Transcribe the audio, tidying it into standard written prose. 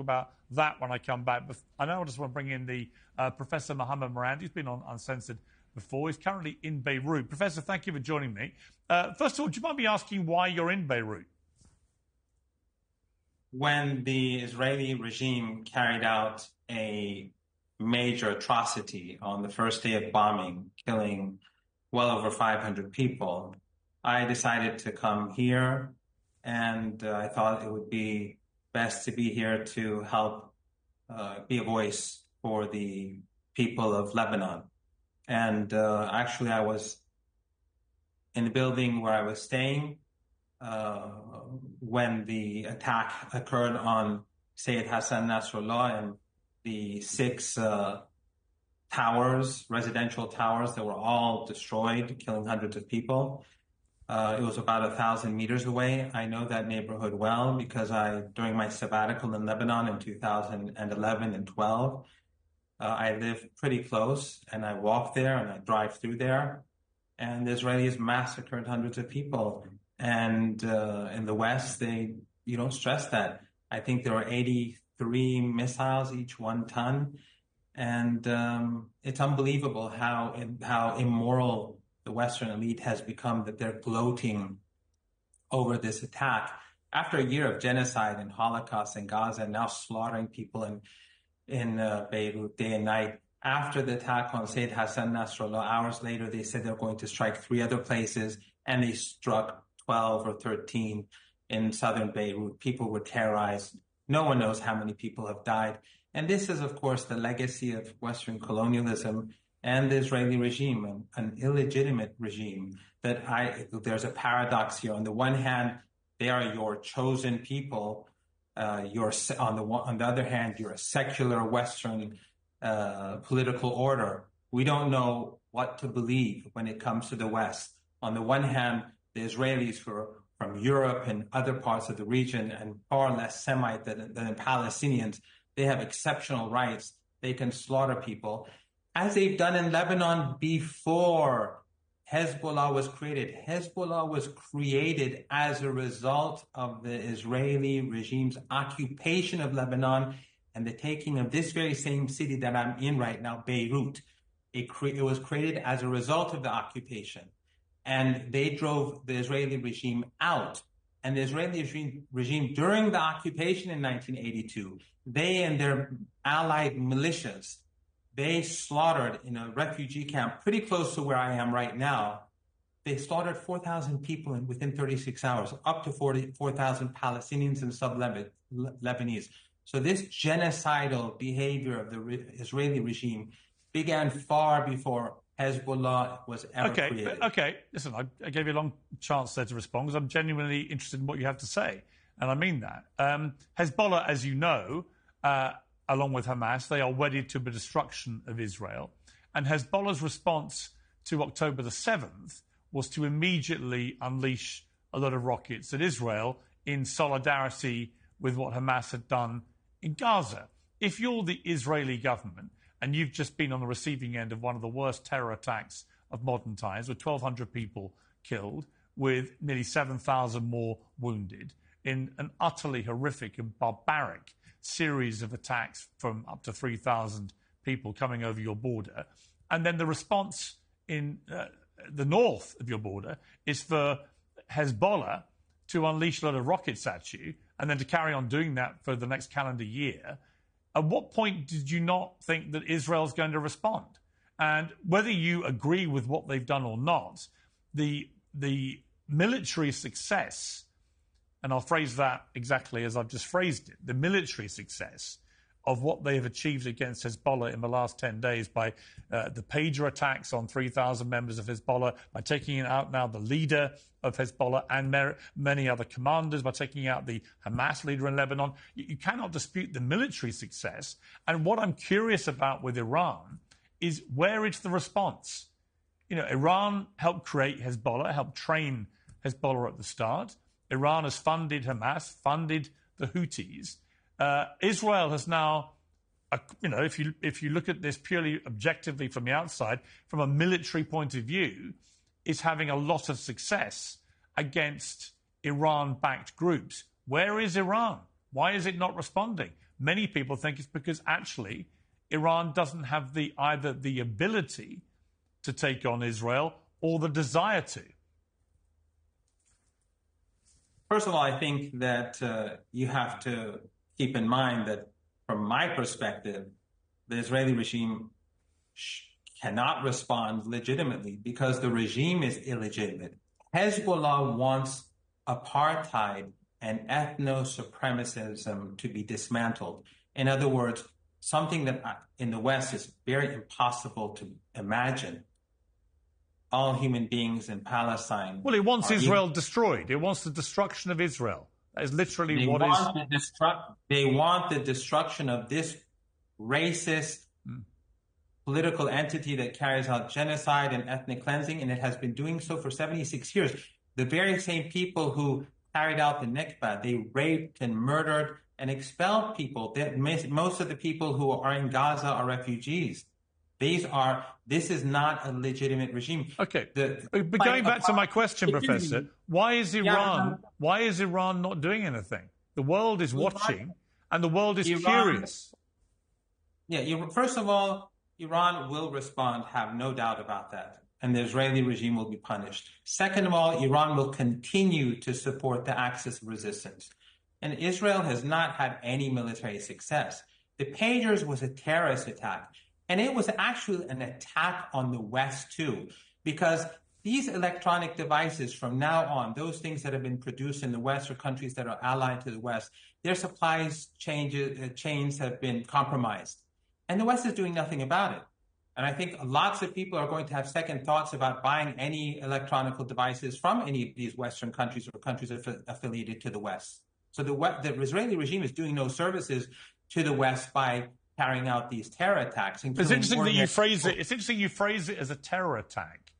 about that when I come back. But I know I just want to bring in the Professor Mohammed Morand. He's been on Uncensored before. He's currently in Beirut. Professor, thank you for joining me. First of all, do you mind me asking why you're in Beirut? When the Israeli regime carried out a major atrocity on the first day of bombing, killing well over 500 people, I decided to come here, and I thought it would be best to be here to help be a voice for the people of Lebanon. And actually, I was in the building where I was staying when the attack occurred on Sayyid Hassan Nasrallah and the 6 towers, residential towers that were all destroyed, killing hundreds of people. It was about 1,000 meters away. I know that neighborhood well because during my sabbatical in Lebanon in 2011 and 12, I lived pretty close, and I walk there and I drive through there. And the Israelis massacred hundreds of people. And in the West, you don't stress that. I think there were 83 missiles, each 1 ton. And it's unbelievable how immoral the Western elite has become, that they're gloating over this attack. After a year of genocide and Holocaust in Gaza, and now slaughtering people in Beirut day and night. After the attack on Sayyid Hassan Nasrallah, hours later, they said they're going to strike 3 other places, and they struck 12 or 13 in southern Beirut. People were terrorized. No one knows how many people have died. And this is, of course, the legacy of Western colonialism and the Israeli regime, an illegitimate regime. There's a paradox here. On the one hand, they are your chosen people. On the other hand, you're a secular Western political order. We don't know what to believe when it comes to the West. On the one hand, the Israelis from Europe and other parts of the region, and far less Semite than the Palestinians, they have exceptional rights. They can slaughter people, as they've done in Lebanon before Hezbollah was created. Hezbollah was created as a result of the Israeli regime's occupation of Lebanon and the taking of this very same city that I'm in right now, Beirut. It was created as a result of the occupation. And they drove the Israeli regime out. And the Israeli regime, during the occupation in 1982, they and their allied militias, they slaughtered in a refugee camp pretty close to where I am right now. They slaughtered 4,000 people within 36 hours, up to 4,000 Palestinians and sub-Lebanese. So this genocidal behavior of the Israeli regime began far before Hezbollah was ever created. Okay, listen, I gave you a long chance there to respond because I'm genuinely interested in what you have to say, and I mean that. Hezbollah, as you know, along with Hamas, they are wedded to the destruction of Israel. And Hezbollah's response to October the 7th was to immediately unleash a lot of rockets at Israel in solidarity with what Hamas had done in Gaza. If you're the Israeli government and you've just been on the receiving end of one of the worst terror attacks of modern times, with 1,200 people killed, with nearly 7,000 more wounded, in an utterly horrific and barbaric series of attacks from up to 3,000 people coming over your border. And then the response in the north of your border is for Hezbollah to unleash a lot of rockets at you and then to carry on doing that for the next calendar year. At what point did you not think that Israel's going to respond? And whether you agree with what they've done or not, the military success, and I'll phrase that exactly as I've just phrased it, the military success of what they have achieved against Hezbollah in the last 10 days by the pager attacks on 3,000 members of Hezbollah, by taking out now the leader of Hezbollah and many other commanders, by taking out the Hamas leader in Lebanon. You cannot dispute the military success. And what I'm curious about with Iran is where is the response? You know, Iran helped create Hezbollah, helped train Hezbollah at the start. Iran has funded Hamas, funded the Houthis. Israel has now, if you look at this purely objectively from the outside, from a military point of view, is having a lot of success against Iran-backed groups. Where is Iran? Why is it not responding? many people think it's because actually Iran doesn't have either the ability to take on Israel or the desire to. First of all, I think that you have to keep in mind that from my perspective, the Israeli regime cannot respond legitimately because the regime is illegitimate. Hezbollah wants apartheid and ethno-supremacism to be dismantled. In other words, something that in the West is very impossible to imagine. All human beings in Palestine. Well, it wants Israel destroyed. It wants the destruction of Israel. That is literally what is. They want the destruction of this racist political entity that carries out genocide and ethnic cleansing, and it has been doing so for 76 years. The very same people who carried out the Nakba, they raped and murdered and expelled people. Most of the people who are in Gaza are refugees. This is not a legitimate regime. Okay. But going back to my question, Professor, why is Iran not doing anything? The world is watching and the world is curious. Yeah, first of all, Iran will respond, have no doubt about that. And the Israeli regime will be punished. Second of all, Iran will continue to support the axis of resistance. And Israel has not had any military success. The Pagers was a terrorist attack. And it was actually an attack on the West, too, because these electronic devices from now on, those things that have been produced in the West or countries that are allied to the West, their supplies chains have been compromised. And the West is doing nothing about it. And I think lots of people are going to have second thoughts about buying any electronic devices from any of these Western countries or countries affiliated to the West. So the Israeli regime is doing no services to the West by carrying out these terror attacks. It's interesting that you phrase it. It's interesting you phrase it as a terror attack.